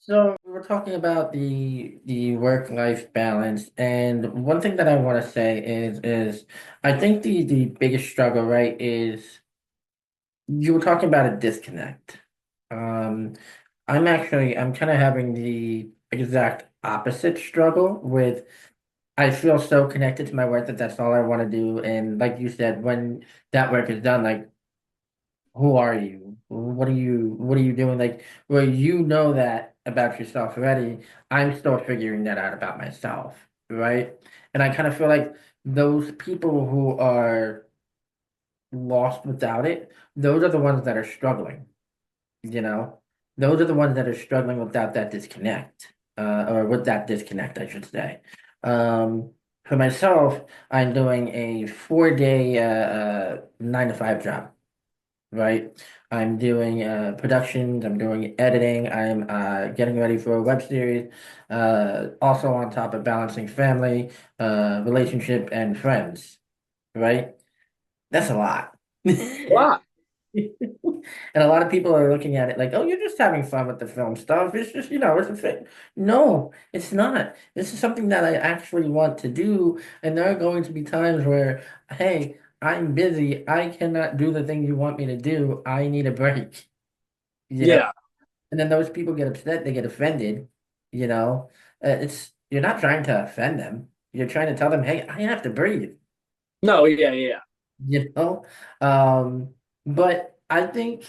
So we're talking about the work-life balance, and one thing that I want to say is I think the biggest struggle, right, is you were talking about a disconnect. Um, I'm kind of having the exact opposite struggle with I feel so connected to my work that that's all I want to do, and like you said, when that work is done, like who are you? What are you doing? Like, well, you know that about yourself already. I'm still figuring that out about myself, right? And I kind of feel like those people who are lost without it, those are the ones that are struggling, you know? Those are the ones that are struggling without that disconnect, or with that disconnect, I should say. For myself, I'm doing a 4 day 9 to 5 job, right? I'm doing productions, I'm doing editing, I'm getting ready for a web series, also on top of balancing family, relationship, and friends, right? That's a lot. Wow. And a lot of people are looking at it like, oh, you're just having fun with the film stuff. It's just, it's a thing. No, it's not. This is something that I actually want to do. And there are going to be times where, hey, I'm busy. I cannot do the thing you want me to do. I need a break, you know? Yeah. And then those people get upset, they get offended, you know? You're not trying to offend them. You're trying to tell them, hey, I have to breathe. No, yeah, yeah. You know? But I think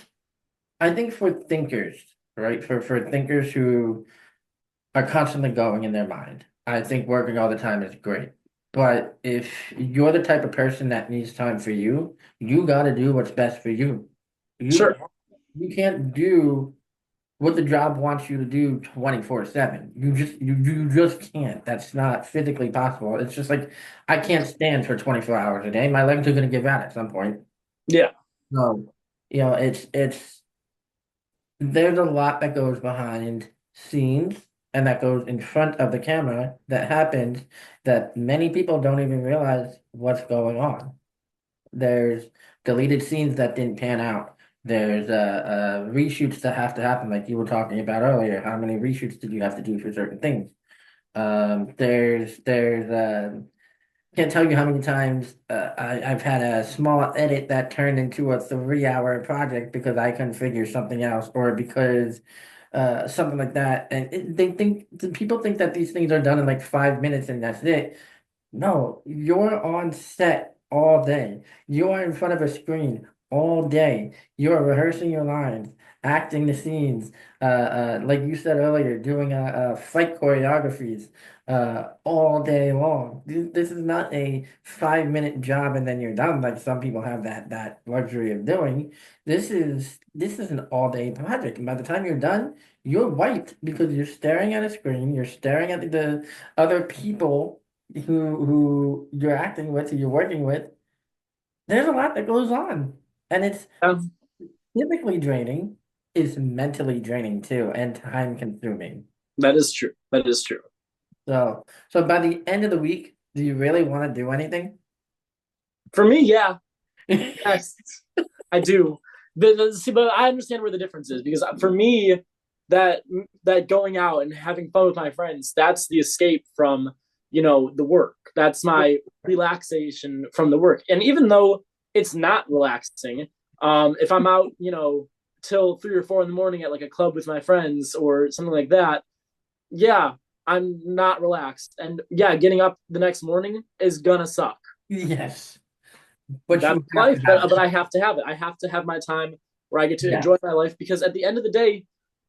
for thinkers, right? For thinkers who are constantly going in their mind, I think working all the time is great. But if you're the type of person that needs time for you, you got to do what's best for you. You Sure. you can't do what the job wants you to do 24/7. You just can't. That's not physically possible. It's just like I can't stand for 24 hours a day. My legs are gonna give out at some point. Yeah. No, it's there's a lot that goes behind scenes and that goes in front of the camera that happens that many people don't even realize what's going on. There's deleted scenes that didn't pan out. There's reshoots that have to happen, like you were talking about earlier. How many reshoots did you have to do for certain things? There's can't tell you how many times I've had a small edit that turned into a 3 hour project because I couldn't figure something else or because something like that. And the people think that these things are done in like 5 minutes and that's it. No, you're on set all day. You are in front of a screen all day. You are rehearsing your lines, acting the scenes, like you said earlier, doing fight choreographies all day long. This is not a 5 minute job and then you're done, like some people have that luxury of doing. This is an all day project, and by the time you're done, you're wiped because you're staring at a screen, you're staring at the other people who you're acting with, who you're working with, there's a lot that goes on. And it's Um, physically draining, is mentally draining too, and time consuming. that is true. That is true. So by the end of the week, do you really want to do anything? For me, yeah. Yes, I do. See, but I understand where the difference is because for me, that that going out and having fun with my friends, that's the escape from, the work. That's my relaxation from the work. And even though it's not relaxing, if I'm out, till 3 or 4 in the morning at like a club with my friends or something like that, yeah, I'm not relaxed. And yeah, getting up the next morning is gonna suck. Yes, but That's you have to life, have but I have to have it. I have to have my time where I get to yeah. enjoy my life because at the end of the day,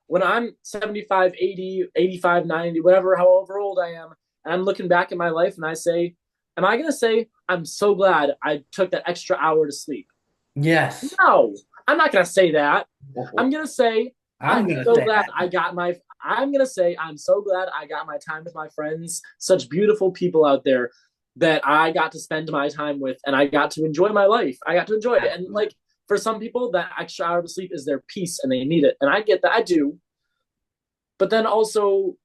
when I'm 75, 80, 85, 90, whatever, however old I am, and I'm looking back at my life and I say, am I going to say, I'm so glad I took that extra hour to sleep? Yes. No, I'm not going to say that. I'm going to say, I'm gonna say that. I'm going to say, I'm so glad I got my time with my friends, such beautiful people out there that I got to spend my time with and I got to enjoy my life. I got to enjoy it. And like for some people, that extra hour of sleep is their peace and they need it. And I get that. I do. But then also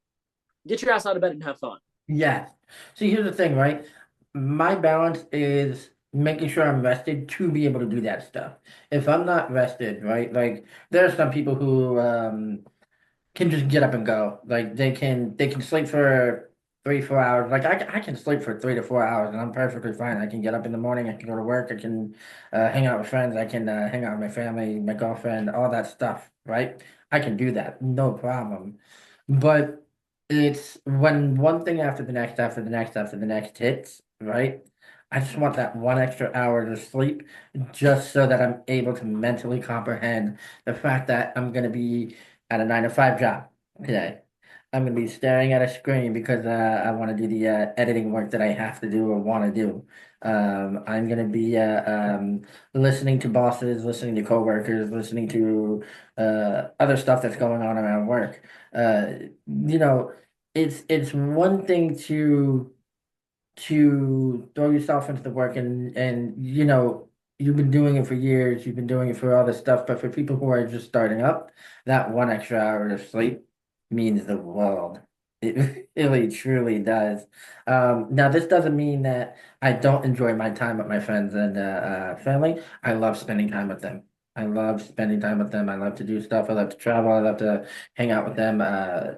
get your ass out of bed and have fun. Yes. See, here's the thing, right? My balance is making sure I'm rested to be able to do that stuff. If I'm not rested, right? Like there are some people who can just get up and go. Like they can sleep for 3, 4 hours. Like I can sleep for 3 to 4 hours and I'm perfectly fine. I can get up in the morning. I can go to work. I can hang out with friends. I can hang out with my family, my girlfriend, all that stuff. Right? I can do that, no problem. But it's when one thing after the next, after the next, after the next hits. Right? I just want that 1 extra hour to sleep, just so that I'm able to mentally comprehend the fact that I'm gonna be at a 9 to 5 job today. I'm gonna be staring at a screen because I want to do the editing work that I have to do or want to do. I'm gonna be listening to bosses, listening to coworkers, listening to other stuff that's going on around work. You know, it's one thing to throw yourself into the work and you've been doing it for years, you've been doing it for all this stuff, but for people who are just starting up, that 1 extra hour of sleep means the world. It really truly does. Now this doesn't mean that I don't enjoy my time with my friends and family. I love spending time with them. I love spending time with them. I love to do stuff. I love to travel. I love to hang out with them.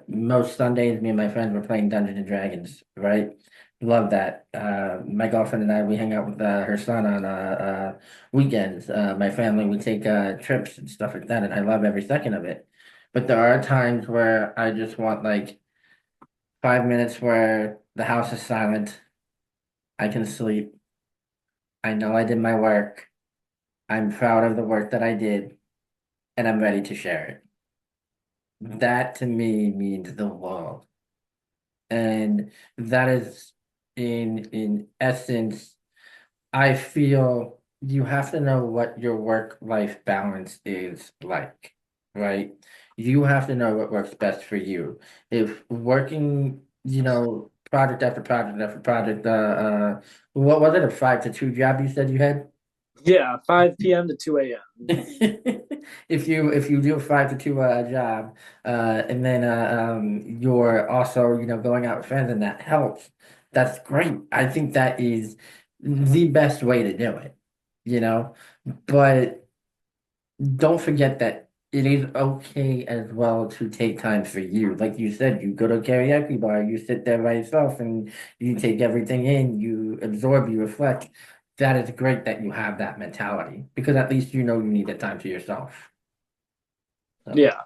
Most Sundays, me and my friends were playing Dungeons and Dragons, right? Love that. My girlfriend and I, we hang out with her son on weekends. My family, we take trips and stuff like that, and I love every second of it. But there are times where I just want like 5 minutes where the house is silent. I can sleep. I know I did my work. I'm proud of the work that I did, and I'm ready to share it. That to me means the world. And that is in essence I feel you have to know what your work-life balance is like, right? You have to know what works best for you. If working, project after project after project, what was it, a 5 to 2 job you said you had? Yeah, 5 p.m. to 2 a.m. If you do a 5 to 2 job, and then you're also going out with friends and that helps, that's great. I think that is the best way to do it, you know. But don't forget that it is okay as well to take time for you. Like you said, you go to a karaoke bar, you sit there by yourself and you take everything in, you absorb, you reflect. That is great that you have that mentality because at least you know you need that time to yourself. So, Yeah,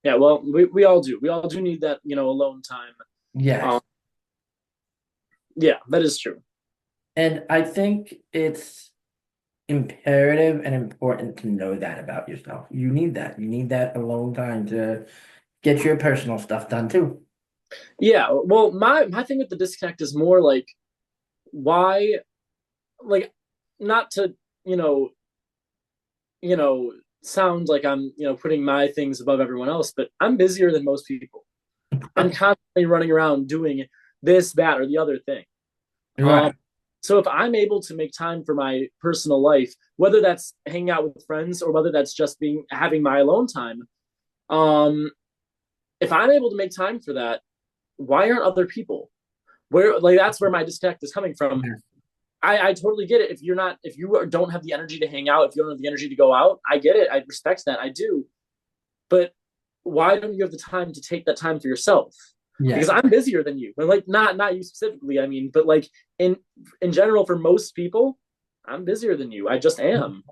yeah. Well, we all do. We all do need that, alone time. Um, yes. yeah, that is true. And I think it's imperative and important to know that about yourself. You need that. You need that alone time to get your personal stuff done too. Yeah. Well, my thing with the disconnect is more like why, like, not to you know sound like I'm putting my things above everyone else, but I'm busier than most people. I'm constantly running around doing this, that, or the other thing. Um, Right. so if I'm able to make time for my personal life, whether that's hanging out with friends or whether that's just being having my alone time, um, if I'm able to make time for that, why aren't other people? Where like that's where my disconnect is coming from. Yes. I totally get it. If you don't have the energy to hang out, if you don't have the energy to go out, I get it. I respect that. I do. But why don't you have the time to take that time for yourself? Because Yes. I'm busier than you. And like not you specifically, I mean, but like in general for most people, I'm busier than you. I just am.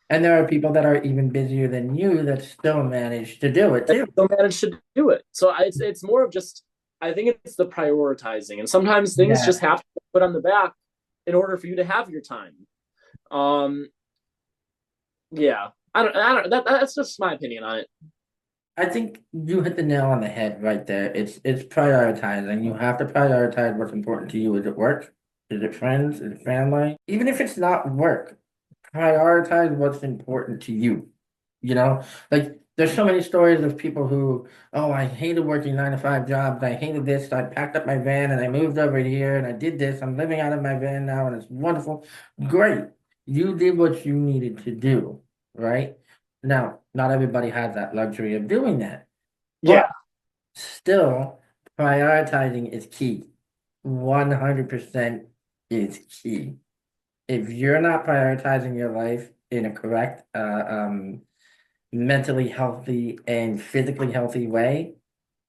And there are people that are even busier than you that still manage to do it I too. still manage to do it. So it's more of just I think it's the prioritizing. And sometimes things just Yes. have to be put on the back in order for you to have your time. Um yeah. I don't that's just my opinion on it. I think you hit the nail on the head right there. It's prioritizing. You have to prioritize what's important to you. Is it work? Is it friends? Is it family? Even if it's not work, prioritize what's important to you. Like there's so many stories of people who, oh, I hated working 9 to 5 jobs. I hated this. I packed up my van and I moved over here and I did this. I'm living out of my van now and it's wonderful. Great. You did what you needed to do, right? Now, not everybody has that luxury of doing that, Yeah. but still, prioritizing is key. 100% is key. If you're not prioritizing your life in a correct, mentally healthy and physically healthy way,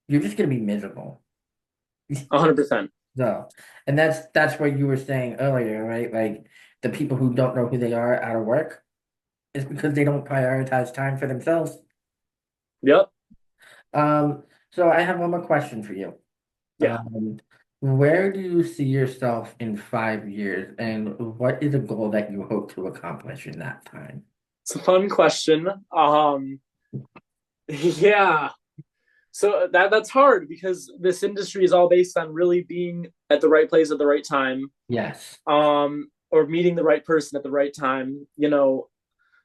you're just gonna be miserable. 100%. So, and that's what you were saying earlier, right? Like the people who don't know who they are out of work is because they don't prioritize time for themselves. Yep. Um, so I have one more question for you. Yeah. Um, where do you see yourself in 5 years, and what is a goal that you hope to accomplish in that time? It's a fun question. Yeah. So that's hard because this industry is all based on really being at the right place at the right time, Yes. or meeting the right person at the right time,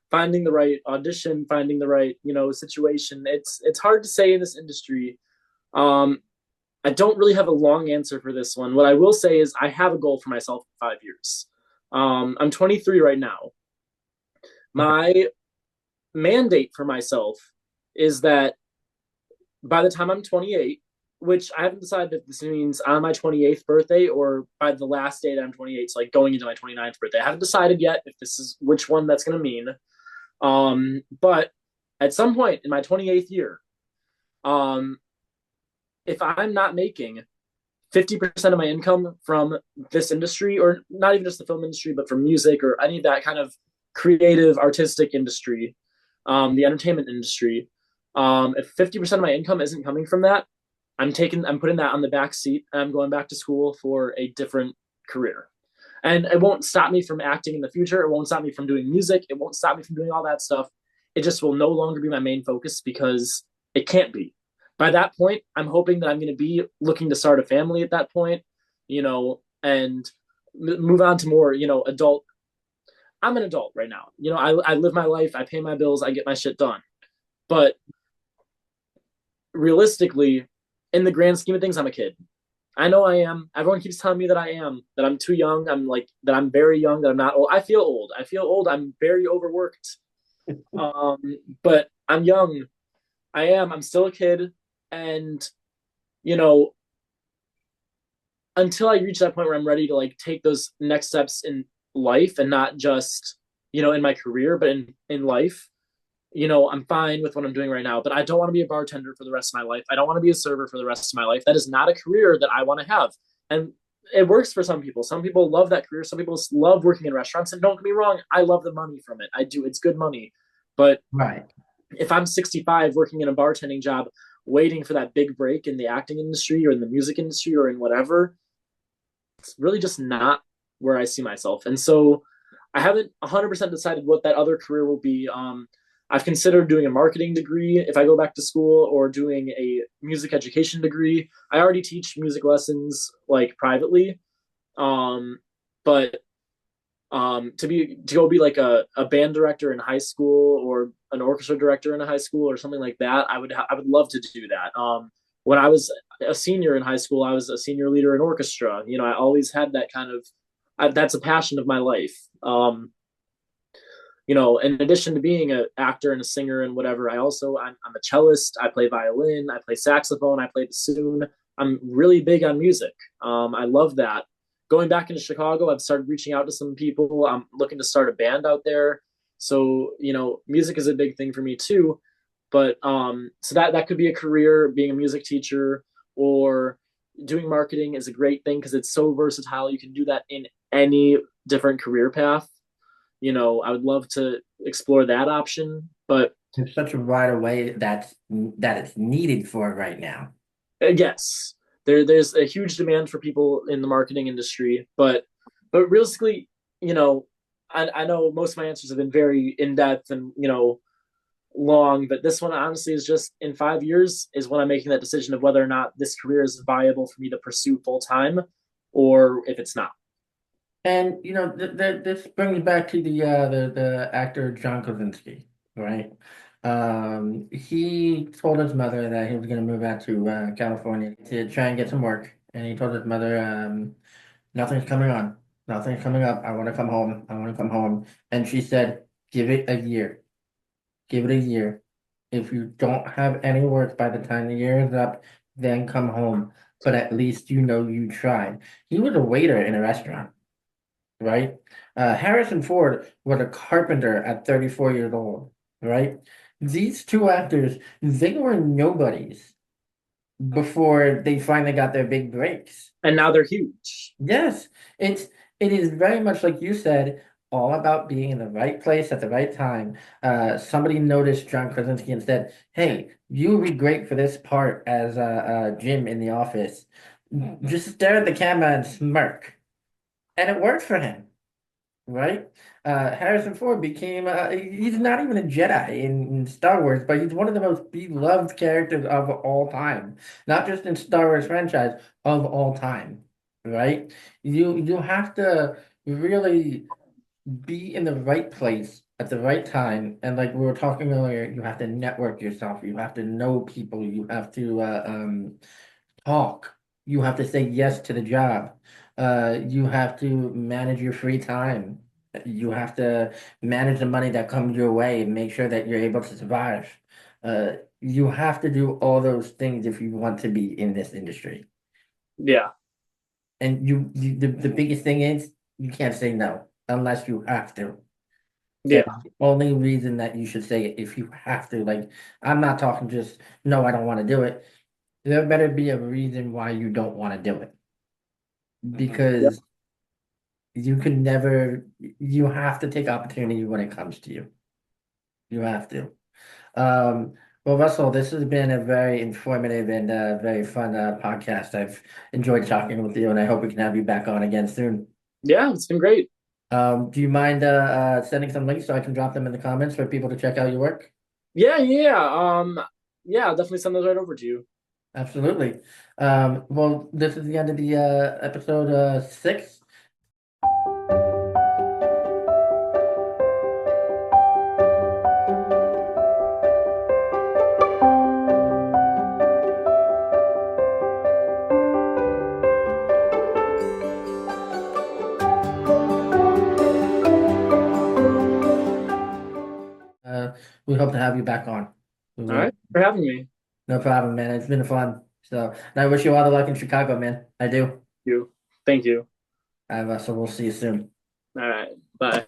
finding the right audition, finding the right, situation. It's hard to say in this industry. Um, I don't really have a long answer for this one. What I will say is I have a goal for myself in 5 years. I'm 23 right now. Okay. My mandate for myself is that by the time I'm 28, which I haven't decided if this means on my 28th birthday or by the last day that I'm 28, so like going into my 29th birthday. I haven't decided yet if this is which one that's going to mean. But at some point in my 28th year, um, if I'm not making 50% of my income from this industry, or not even just the film industry, but from music or any of that kind of creative, artistic industry, the entertainment industry, if 50% of my income isn't coming from that, I'm putting that on the back seat and I'm going back to school for a different career. And it won't stop me from acting in the future. It won't stop me from doing music. It won't stop me from doing all that stuff. It just will no longer be my main focus because it can't be. By that point, I'm hoping that I'm going to be looking to start a family at that point, and move on to more, adult. I'm an adult right now. I live my life. I pay my bills. I get my shit done. But realistically, in the grand scheme of things, I'm a kid. I know I am. Everyone keeps telling me that I am, that I'm too young. I'm like, that I'm very young, that I'm not old. I feel old. I feel old. I'm very overworked. Um, but I'm young. I am. I'm still a kid. And, you know, until I reach that point where I'm ready to like take those next steps in life and not just, in my career, but in life, I'm fine with what I'm doing right now, but I don't want to be a bartender for the rest of my life. I don't want to be a server for the rest of my life. That is not a career that I want to have. And it works for some people. Some people love that career. Some people love working in restaurants. And don't get me wrong, I love the money from it. I do. It's good money. But Right. if I'm 65 working in a bartending job, waiting for that big break in the acting industry or in the music industry or in whatever, it's really just not where I see myself. And so I haven't 100% decided what that other career will be. I've considered doing a marketing degree if I go back to school or doing a music education degree. I already teach music lessons like privately. Um, but to go be like a band director in high school or an orchestra director in a high school or something like that, I would love to do that. When I was a senior in high school, I was a senior leader in orchestra. I always had that kind of that's a passion of my life. In addition to being an actor and a singer and whatever, I'm a cellist. I play violin. I play saxophone. I play bassoon. I'm really big on music. I love that. Going back into Chicago, I've started reaching out to some people. I'm looking to start a band out there. So music is a big thing for me too. But so that could be a career. Being a music teacher or doing marketing is a great thing because it's so versatile. You can do that in any different career path. I would love to explore that option, but It's such a right away that it's needed for right now. yes, there's a huge demand for people in the marketing industry, but realistically, you know, I know most of my answers have been very in depth and long, but this one honestly is just in 5 years is when I'm making that decision of whether or not this career is viable for me to pursue full time, or if it's not. And this brings back to the actor John Krasinski, right? He told his mother that he was going to move out to California to try and get some work, and he told his mother, "Nothing's coming on, nothing's coming up. I want to come home. I want to come home." And she said, "Give it a year. Give it a year. If you don't have any work by the time the year is up, then come home. But at least you know you tried." He was a waiter in a restaurant, right? Harrison Ford was a carpenter at 34 years old, right? These two actors, they were nobodies before they finally got their big breaks. And now they're huge. Yes, it's it is very much like you said, all about being in the right place at the right time. Somebody noticed John Krasinski and said, "Hey, you would be great for this part as Jim in the office. Just stare at the camera and smirk," and it worked for him, right? Harrison Ford became he's not even a Jedi in Star Wars, but he's one of the most beloved characters of all time. Not just in Star Wars franchise, of all time, right? You have to really be in the right place at the right time. And like we were talking earlier, you have to network yourself. You have to know people. You have to talk. You have to say yes to the job. You have to manage your free time. You have to manage the money that comes your way and make sure that you're able to survive. You have to do all those things if you want to be in this industry. Yeah. And the biggest thing is you can't say no unless you have to. And Yeah. the only reason that you should say it if you have to, like, I'm not talking just no, I don't want to do it. There better be a reason why you don't want to do it Yeah. because you can never, you have to take opportunity when it comes to you. You have to. Um, well, Russell, this has been a very informative and very fun podcast. I've enjoyed talking with you, and I hope we can have you back on again soon. Yeah. It's been great. Do you mind sending some links so I can drop them in the comments for people to check out your work? Yeah. Yeah. Yeah. I'll definitely send those right over to you. Absolutely. Well, this is the end of the episode 6. Uh, we hope to have you back on. We All will. right. For having me. No problem, man. It's been fun. So, and I wish you all the luck in Chicago, man. I do. You. Thank you. So we'll see you soon. All right. Bye.